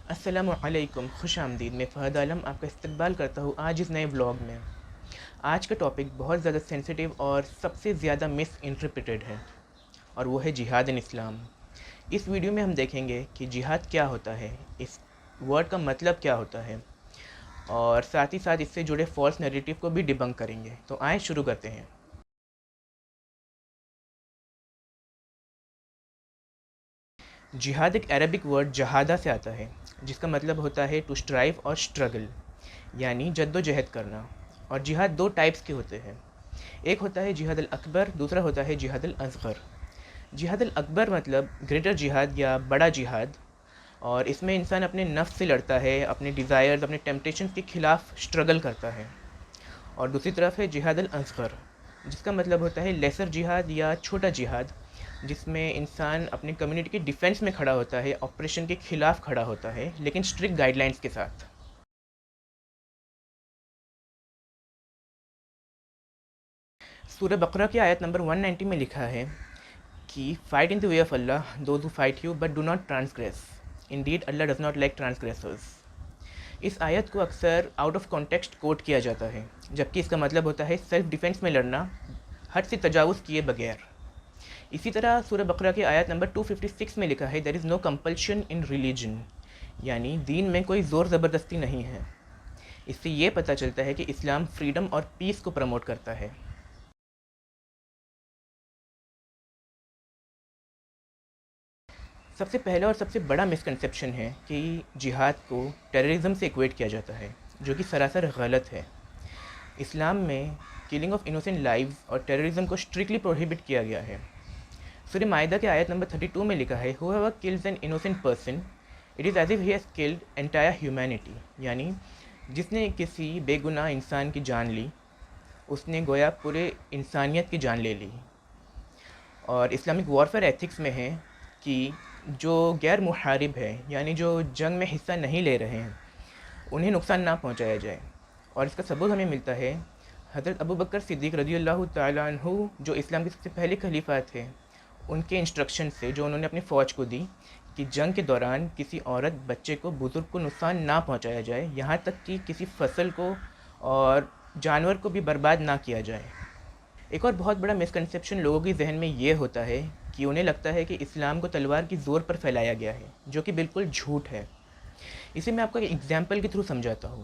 السلام علیکم، خوش آمدید۔ میں فہد عالم آپ کا استقبال کرتا ہوں آج اس نئے بلاگ میں۔ آج کا ٹاپک بہت زیادہ سینسیٹیو اور سب سے زیادہ مس انٹرپریٹڈ ہے، اور وہ ہے جہاد ان اسلام۔ اس ویڈیو میں ہم دیکھیں گے کہ جہاد کیا ہوتا ہے، اس ورڈ کا مطلب کیا ہوتا ہے، اور ساتھ ہی ساتھ اس سے جڑے فالس نیریٹیو کو بھی ڈیبنک کریں گے۔ تو آئیں شروع کرتے ہیں۔ جہاد ایک عربک ورڈ جہادہ سے آتا ہے، جس کا مطلب ہوتا ہے ٹو اسٹرائیو اور اسٹرگل، یعنی جد و جہد کرنا۔ اور جہاد دو ٹائپس کے ہوتے ہیں، ایک ہوتا ہے جہاد الاکبر، دوسرا ہوتا ہے جہاد الاصغر۔ جہاد الاکبر مطلب گریٹر جہاد یا بڑا جہاد، اور اس میں انسان اپنے نفس سے لڑتا ہے، اپنے ڈیزائرز، اپنے ٹیمپٹیشنز کے خلاف اسٹرگل کرتا ہے۔ اور دوسری طرف ہے جہاد الاصغر، جس کا مطلب ہوتا ہے لیسر جہاد یا چھوٹا جہاد، جس میں انسان اپنی کمیونٹی کے ڈیفینس میں کھڑا ہوتا ہے، آپریشن کے خلاف کھڑا ہوتا ہے، لیکن اسٹرکٹ گائیڈ لائنس کے ساتھ۔ سورہ بقرہ کی آیت نمبر 190 میں لکھا ہے کہ fight in the way of Allah those who fight you but do not transgress, indeed Allah does not like transgressors. اس آیت کو اکثر آؤٹ آف کانٹیکسٹ کوٹ کیا جاتا ہے، جبکہ اس کا مطلب ہوتا ہے سیلف ڈیفینس میں لڑنا، حد سے تجاوز کیے بغیر۔ اسی طرح سورہ بقرہ کی آیت نمبر 256 میں لکھا ہے دیر از نو کمپلشن ان ریلیجن، یعنی دین میں کوئی زور زبردستی نہیں ہے۔ اس سے یہ پتہ چلتا ہے کہ اسلام فریڈم اور پیس کو پروموٹ کرتا ہے۔ سب سے پہلا اور سب سے بڑا مسکنسیپشن ہے کہ جہاد کو ٹیررزم سے ایکویٹ کیا جاتا ہے، جو کہ سراسر غلط ہے۔ اسلام میں کلنگ آف انوسینٹ لائیوز اور ٹیررزم کو اسٹرکٹلی پروہیبٹ کیا گیا ہے۔ سورہ مائدہ کے آیت نمبر 32 میں لکھا ہے whoever kills an innocent person it is as if he has killed entire humanity، یعنی جس نے کسی بے گناہ انسان کی جان لی، اس نے گویا پورے انسانیت کی جان لے لی۔ اور اسلامک وارفیئر ایتھکس میں ہے کہ جو غیر محارب ہے، یعنی جو جنگ میں حصہ نہیں لے رہے ہیں، انہیں نقصان نہ پہنچایا جائے۔ اور اس کا ثبوت ہمیں ملتا ہے حضرت ابوبکر صدیق رضی اللہ تعالیٰ عنہ، جو اسلام کے سب سے پہلے خلیفہ تھے، ان کے انسٹرکشن سے جو انہوں نے اپنی فوج کو دی کہ جنگ کے دوران کسی عورت، بچے کو، بزرگ کو نقصان نہ پہنچایا جائے، یہاں تک کہ کسی فصل کو اور جانور کو بھی برباد نہ کیا جائے۔ ایک اور بہت بڑا مسکنسیپشن لوگوں کے ذہن میں یہ ہوتا ہے کہ انہیں لگتا ہے کہ اسلام کو تلوار کی زور پر پھیلایا گیا ہے، جو کہ بالکل جھوٹ ہے۔ اسے میں آپ کو ایک ایگزامپل کے تھرو سمجھاتا ہوں۔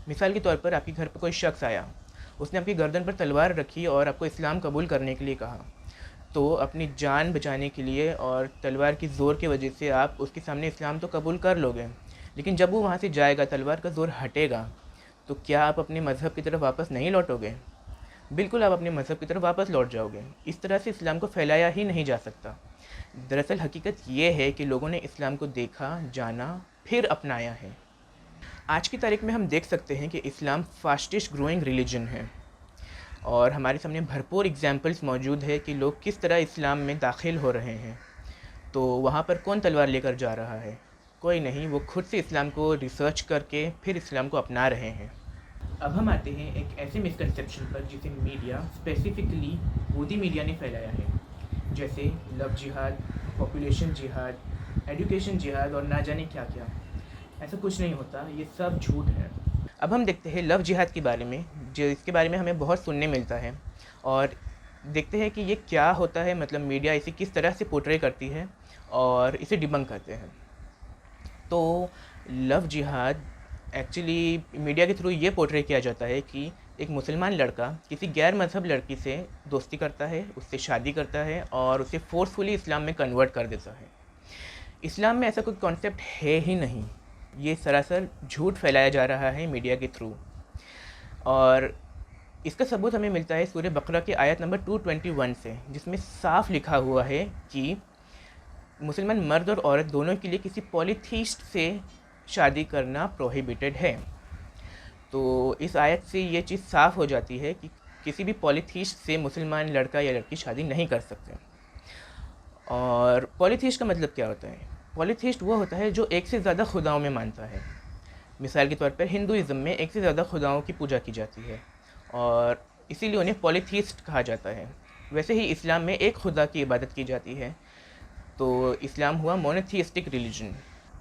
مثال کے طور پر آپ کے گھر پہ کوئی شخص آیا، اس نے آپ کی گردن پر تلوار رکھی اور آپ کو اسلام قبول کرنے کے لیے کہا، تو اپنی جان بچانے کے لیے اور تلوار کی زور کی وجہ سے آپ اس کے سامنے اسلام تو قبول کر لو گے، لیکن جب وہ وہاں سے جائے گا، تلوار کا زور ہٹے گا، تو کیا آپ اپنے مذہب کی طرف واپس نہیں لوٹو گے؟ بالکل آپ اپنے مذہب کی طرف واپس لوٹ جاؤ گے۔ اس طرح سے اسلام کو پھیلایا ہی نہیں جا سکتا۔ دراصل حقیقت یہ ہے کہ لوگوں نے اسلام کو دیکھا، جانا، پھر اپنایا ہے۔ آج کی تاریخ میں ہم دیکھ سکتے ہیں کہ اسلام فاسٹسٹ گروئنگ ریلیجن ہے، اور ہمارے سامنے بھرپور ایگزامپلس موجود ہے کہ لوگ کس طرح اسلام میں داخل ہو رہے ہیں۔ تو وہاں پر کون تلوار لے کر جا رہا ہے؟ کوئی نہیں، وہ خود سے اسلام کو ریسرچ کر کے پھر اسلام کو اپنا رہے ہیں۔ اب ہم آتے ہیں ایک ایسے مسکنسیپشن پر جسے میڈیا، اسپیسیفکلی مودی میڈیا نے پھیلایا ہے، جیسے لو جہاد، پاپولیشن جہاد، ایجوکیشن جہاد اور نہ جانے کیا کیا۔ ایسا کچھ نہیں ہوتا، یہ سب جھوٹ ہے۔ اب ہم دیکھتے ہیں لو جہاد کے بارے میں، جو اس کے بارے میں ہمیں بہت سننے ملتا ہے، اور دیکھتے ہیں کہ یہ کیا ہوتا ہے، مطلب میڈیا اسے کس طرح سے پورٹرے کرتی ہے اور اسے ڈیبنک کرتے ہیں۔ تو لو جہاد ایکچولی میڈیا کے تھرو یہ پورٹرے کیا جاتا ہے کہ ایک مسلمان لڑکا کسی غیر مذہب لڑکی سے دوستی کرتا ہے، اس سے شادی کرتا ہے اور اسے فورسفلی اسلام میں کنورٹ کر دیتا ہے۔ اسلام میں ایسا کوئی کانسیپٹ ہے ہی نہیں، یہ سراسر جھوٹ پھیلایا جا رہا ہے میڈیا کے تھرو۔ اور اس کا ثبوت ہمیں ملتا ہے سورہ بقرہ کی آیت نمبر 221 سے، جس میں صاف لکھا ہوا ہے کہ مسلمان مرد اور عورت دونوں کے لیے کسی پولیتھیسٹ سے شادی کرنا پروہیبٹڈ ہے۔ تو اس آیت سے یہ چیز صاف ہو جاتی ہے کہ کسی بھی پولیتھیسٹ سے مسلمان لڑکا یا لڑکی شادی نہیں کر سکتے۔ اور پولیتھیسٹ کا مطلب کیا ہوتا ہے؟ پولیتھیسٹ وہ ہوتا ہے جو ایک سے زیادہ خداؤں میں مانتا ہے۔ مثال کے طور پر ہندوازم میں ایک سے زیادہ خداؤں کی پوجا کی جاتی ہے، اور اسی لیے انہیں پولیتھیسٹ کہا جاتا ہے۔ ویسے ہی اسلام میں ایک خدا کی عبادت کی جاتی ہے، تو اسلام ہوا مونوتھیسٹک ریلیجن۔